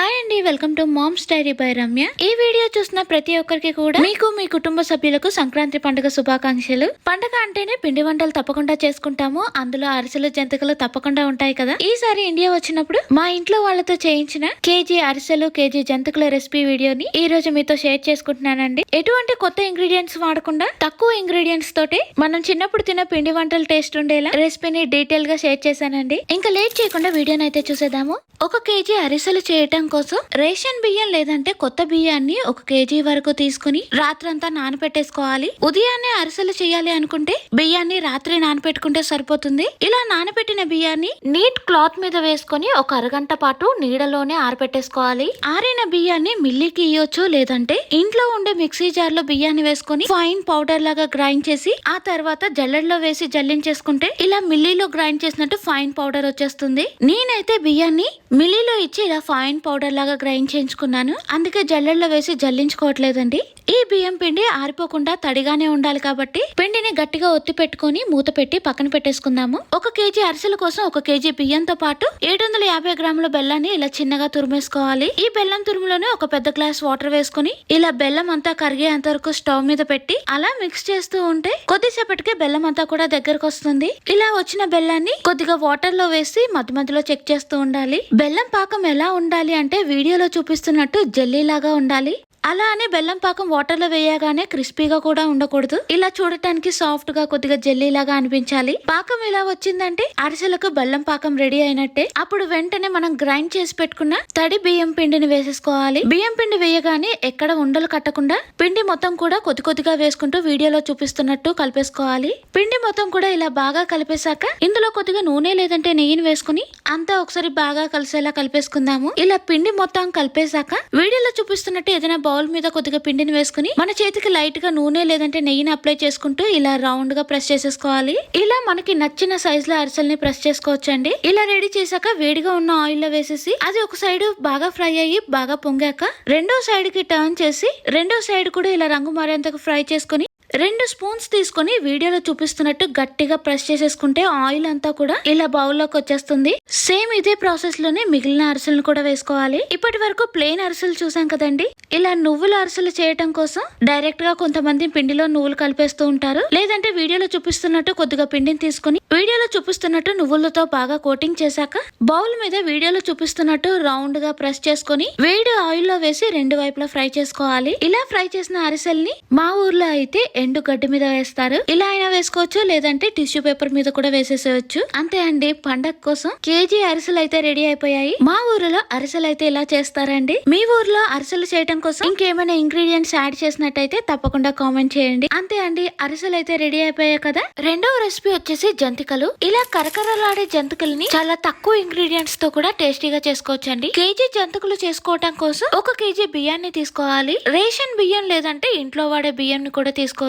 Hi అండి, welcome to mom's diary by Ramya. ఈ video చూసిన ప్రతి ఒక్కరికి కూడా మీకు మీ కుటుంబ సభ్యులకు సంక్రాంతి పండుగ శుభాకాంక్షలు. పండుగ అంటేనే పిండి వంటలు తప్పకుండా చేసుకుంటాము. అందులో అరిసెలు జంతికలు తప్పకుండా ఉంటాయి కదా. ఈసారి ఇండియా వచ్చినప్పుడు మా ఇంట్లో వాళ్ళతో చేయించిన కేజీ అరిసెలు కేజీ జంతికల రెసిపీ వీడియోని ఈ రోజు మీతో షేర్ చేసుకుంటున్నానండి. ఎటువంటి కొత్త ఇంగ్రీడియంట్స్ వాడకుండా తక్కువ ఇంగ్రీడియంట్స్ తోటి మనం చిన్నప్పుడు తిన్న పిండి వంటల టేస్ట్ ఉండేలా రెసిపీని డీటెయిల్ గా షేర్ చేశానండి. ఇంకా లేట్ చేయకుండా వీడియోని అయితే చూసేద్దాము. ఒక కేజీ అరిసెలు చేయటం కోసం రేషన్ బియ్యం లేదంటే కొత్త బియ్యాన్ని 1 కేజీ వరకు తీసుకుని రాత్రంతా నానపెట్టేసుకోవాలి. ఉదయాన్నే అరిసెలు చేయాలి అనుకుంటే బియ్యాన్ని రాత్రి నానపెట్టుకుంటే సరిపోతుంది. ఇలా నానపెట్టిన బియ్యాన్ని నీట్ క్లాత్ మీద వేసుకుని ఒక అరగంట పాటు నీడలోనే ఆరపెట్టేసుకోవాలి. ఆరిన బియ్యాన్ని మిల్లికి ఇయ్యొచ్చు, లేదంటే ఇంట్లో ఉండే మిక్సీ జార్ లో బియ్యాన్ని వేసుకుని ఫైన్ పౌడర్ లాగా గ్రైండ్ చేసి ఆ తర్వాత జల్లెడలో వేసి జల్లించేసుకుంటే ఇలా మిల్లీలో గ్రైండ్ చేసినట్టు ఫైన్ పౌడర్ వచ్చేస్తుంది. నేనైతే బియ్యాన్ని మిల్లీలో ఇచ్చి ఇలా ఫైన్ పౌడర్ లాగా గ్రైండ్ చేయించుకున్నాను. అందుకే జల్లెడలో వేసి జల్లించుకోవట్లేదండి. ఈ బియ్యం పిండి ఆరిపోకుండా తడిగానే ఉండాలి కాబట్టి పిండిని గట్టిగా ఒత్తి పెట్టుకుని మూత పెట్టి పక్కన పెట్టేసుకుందాము. 1 కేజీ అరిసెల కోసం 1 కేజీ బియ్యంతో పాటు 750 గ్రాముల బెల్లాన్ని ఇలా చిన్నగా తురిమేసుకోవాలి. ఈ బెల్లం తురుములోనే ఒక పెద్ద గ్లాస్ వాటర్ వేసుకుని ఇలా బెల్లం అంతా కరిగేంత వరకు స్టవ్ మీద పెట్టి అలా మిక్స్ చేస్తూ ఉంటే కొద్దిసేపటికే బెల్లం అంతా కూడా దగ్గరకు వస్తుంది. ఇలా వచ్చిన బెల్లాన్ని కొద్దిగా వాటర్ లో వేసి మధ్య మధ్యలో చెక్ చేస్తూ ఉండాలి. బెల్లం పాకం ఎలా ఉండాలి అంటే వీడియోలో చూపిస్తున్నట్టు జెల్లీ లాగా ఉండాలి. అలా అని బెల్లం పాకం వాటర్ లో వేయగానే క్రిస్పీగా కూడా ఉండకూడదు. ఇలా చూడటానికి సాఫ్ట్ గా కొద్దిగా జెల్లీ లాగా అనిపించాలి. పాకం ఇలా వచ్చిందంటే అరిసెలకు బెల్లం పాకం రెడీ అయినట్టే. అప్పుడు వెంటనే మనం గ్రైండ్ చేసి పెట్టుకున్న తడి బియ్యం పిండిని వేసేసుకోవాలి. బియ్యం పిండి వేయగానే ఎక్కడ ఉండలు కట్టకుండా పిండి మొత్తం కూడా కొద్ది కొద్దిగా వేసుకుంటూ వీడియోలో చూపిస్తున్నట్టు కలిపేసుకోవాలి. పిండి మొత్తం కూడా ఇలా బాగా కలిపేశాక ఇందులో కొద్దిగా నూనె లేదంటే నెయ్యిని వేసుకుని అంతా ఒకసారి బాగా కలిసేలా కలిపేసుకుందాము. ఇలా పిండి మొత్తం కలిపేశాక వీడియోలో చూపిస్తున్నట్టు ఏదైనా బౌల్ మీద కొద్దిగా పిండిని వేసుకుని మన చేతికి లైట్ గా నూనె లేదంటే నెయ్యిని అప్లై చేసుకుంటూ ఇలా రౌండ్ గా ప్రెస్ చేసేసుకోవాలి. ఇలా మనకి నచ్చిన సైజ్ లో అరిసెల్ని ప్రెస్ చేసుకోవచ్చండి. ఇలా రెడీ చేశాక వేడిగా ఉన్న ఆయిల్ లో వేసేసి అది ఒక సైడ్ బాగా ఫ్రై అయ్యి బాగా పొంగాక రెండో సైడ్ కి టర్న్ చేసి రెండో సైడ్ కూడా ఇలా రంగు మారేంతకు ఫ్రై చేసుకుని 2 స్పూన్స్ తీసుకుని వీడియోలో చూపిస్తున్నట్టు గట్టిగా ప్రెస్ చేసేసుకుంటే ఆయిల్ అంతా కూడా ఇలా బౌల్లోకి వచ్చేస్తుంది. సేమ్ ఇదే ప్రాసెస్ లోనే మిగిలిన అరిసెలను కూడా వేసుకోవాలి. ఇప్పటి వరకు ప్లెయిన్ అరిసెలు చూసాం కదండి. ఇలా నువ్వుల అరిసెలు చేయటం కోసం డైరెక్ట్ గా కొంతమంది పిండిలో నువ్వులు కలిపేస్తూ ఉంటారు. లేదంటే వీడియోలో చూపిస్తున్నట్టు కొద్దిగా పిండిని తీసుకుని వీడియోలో చూపిస్తున్నట్టు నువ్వులతో బాగా కోటింగ్ చేశాక బౌల్ మీద వీడియోలో చూపిస్తున్నట్టు రౌండ్ గా ప్రెస్ చేసుకుని వేడి ఆయిల్ లో వేసి 2 వైపులా ఫ్రై చేసుకోవాలి. ఇలా ఫ్రై చేసిన అరిసెల్ని మా ఊర్లో అయితే ఎండు గడ్డి మీద వేస్తారు. ఇలా అయినా వేసుకోవచ్చు, లేదంటే టిష్యూ పేపర్ మీద కూడా వేసేసేయచ్చు. అంతే అండి, పండగ కోసం కేజీ అరిసెలు అయితే రెడీ అయిపోయాయి. మా ఊరిలో అరిసెలు అయితే ఇలా చేస్తారండి. మీ ఊర్లో అరిసెలు చేయడం కోసం ఇంకేమైనా ఇంగ్రీడియంట్స్ యాడ్ చేసినట్టయితే తప్పకుండా కామెంట్ చేయండి. అంతే అండి, అరిసెలు అయితే రెడీ అయిపోయాయి కదా. రెండవ రెసిపీ వచ్చేసి జంతికలు. ఇలా కరకరలాడే జంతికల్ని చాలా తక్కువ ఇంగ్రీడియంట్స్ తో కూడా టేస్టీగా చేసుకోవచ్చండి. కేజీ జంతికలు చేసుకోవటం కోసం 1 కేజీ బియ్యాన్ని తీసుకోవాలి. రేషన్ బియ్యం లేదంటే ఇంట్లో వాడే బియ్యాన్ని కూడా తీసుకోవచ్చు.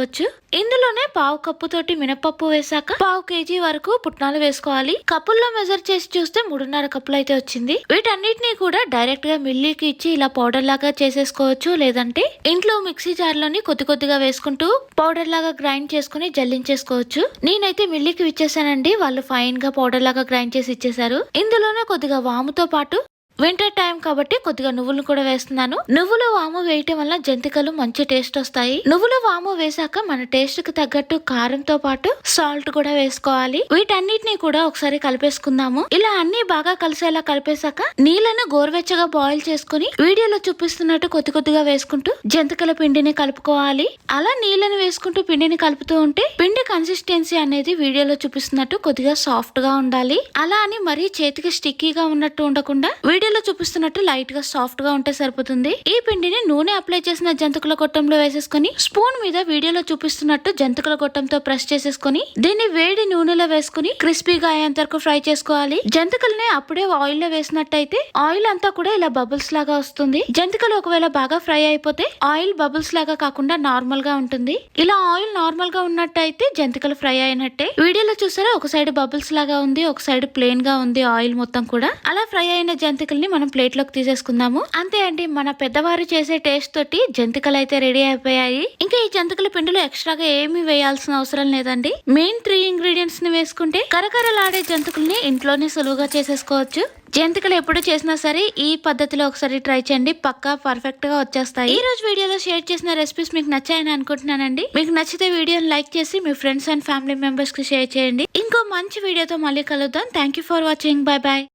ఇందులోనే 1/2 కప్పు తోటి మినపప్పు వేసాక 1/2 కేజీ వరకు పుట్నాలు వేసుకోవాలి. కప్పుల్లో మెజర్ చేసి చూస్తే 3.5 కప్పులు అయితే వచ్చింది. వీటన్నిటిని కూడా డైరెక్ట్ గా మిల్లీకి ఇచ్చి ఇలా పౌడర్ లాగా చేసేసుకోవచ్చు, లేదంటే ఇంట్లో మిక్సీ జార్ లోని కొద్ది కొద్దిగా వేసుకుంటూ పౌడర్ లాగా గ్రైండ్ చేసుకుని జల్లించేసుకోవచ్చు. నేనైతే మిల్లీకి ఇచ్చేసానండి. వాళ్ళు ఫైన్ గా పౌడర్ లాగా గ్రైండ్ చేసి ఇచ్చేసారు. ఇందులోనే కొద్దిగా వాముతో పాటు వింటర్ టైం కాబట్టి కొద్దిగా నువ్వులు కూడా వేస్తున్నాను. నువ్వులు వాము వేయటం వల్ల జంతికలు మంచి టేస్ట్ వస్తాయి. నువ్వులు వాము వేసాక మన టేస్ట్ కి తగ్గట్టు కారంతో పాటు సాల్ట్ కూడా వేసుకోవాలి. వీటన్నిటిని కూడా ఒకసారి కలిపేసుకుందాము. ఇలా అన్ని బాగా కలిసేలా కలిపేశాక నీళ్లను గోరువెచ్చగా బాయిల్ చేసుకుని వీడియోలో చూపిస్తున్నట్టు కొద్ది కొద్దిగా వేసుకుంటూ జంతికల పిండిని కలుపుకోవాలి. అలా నీళ్లను వేసుకుంటూ పిండిని కలుపుతూ ఉంటే పిండి కన్సిస్టెన్సీ అనేది వీడియోలో చూపిస్తున్నట్టు కొద్దిగా సాఫ్ట్ గా ఉండాలి. అలా అని మరీ చేతికి స్టిక్కీగా ఉన్నట్టు ఉండకుండా వీడియోలో చూపిస్తున్నట్టు లైట్ గా సాఫ్ట్ గా ఉంటే సరిపోతుంది. ఈ పిండిని నూనె అప్లై చేసిన జంతికల గొట్టంలో వేసేసుకుని స్పూన్ మీద వీడియోలో చూపిస్తున్నట్టు జంతికల గొట్టంతో ప్రెస్ చేసేసుకుని దీన్ని వేడి నూనెలో వేసుకుని క్రిస్పీగా అయ్యేంత వరకు ఫ్రై చేసుకోవాలి. జంతికల్ని అప్పుడే ఆయిల్ లో వేసినట్టయితే ఆయిల్ అంతా కూడా ఇలా బబుల్స్ లాగా వస్తుంది. జంతికలు ఒకవేళ బాగా ఫ్రై అయిపోతే ఆయిల్ బబుల్స్ లాగా కాకుండా నార్మల్ గా ఉంటుంది. ఇలా ఆయిల్ నార్మల్ గా ఉన్నట్టయితే జంతికలు ఫ్రై అయినట్టే. వీడియోలో చూసారా, ఒక సైడ్ బబుల్స్ లాగా ఉంది, ఒక సైడ్ ప్లెయిన్ గా ఉంది ఆయిల్ మొత్తం కూడా. అలా ఫ్రై అయిన జంతికలు జంతికల్ని మనం ప్లేట్ లోకి తీసేసుకుందాము. అంతే అండి, మన పెద్దవారు చేసే టేస్ట్ తోటి జంతికలు అయితే రెడీ అయిపోయాయి. ఇంకా ఈ జంతికల పిండిలో ఎక్స్ట్రాగా ఏమీ వేయాల్సిన అవసరం లేదండి. మెయిన్ 3 ఇంగ్రీడియంట్స్ ని వేసుకుంటే కరకరలాడే జంతికల్ని ఇంట్లోనే సులువుగా చేసేసుకోవచ్చు. జంతికలు ఎప్పుడు చేసినా సరే ఈ పద్ధతిలో ఒకసారి ట్రై చేయండి, పక్కా పర్ఫెక్ట్ గా వచ్చేస్తాయి. ఈ రోజు వీడియోలో షేర్ చేసిన రెసిపీస్ మీకు నచ్చాయని అనుకుంటున్నానండి. మీకు నచ్చితే వీడియోని లైక్ చేసి మీ ఫ్రెండ్స్ అండ్ ఫ్యామిలీ మెంబర్స్ కి షేర్ చేయండి. ఇంకో మంచి వీడియోతో మళ్ళీ కలుద్దాం. Thank you for watching. Bye bye.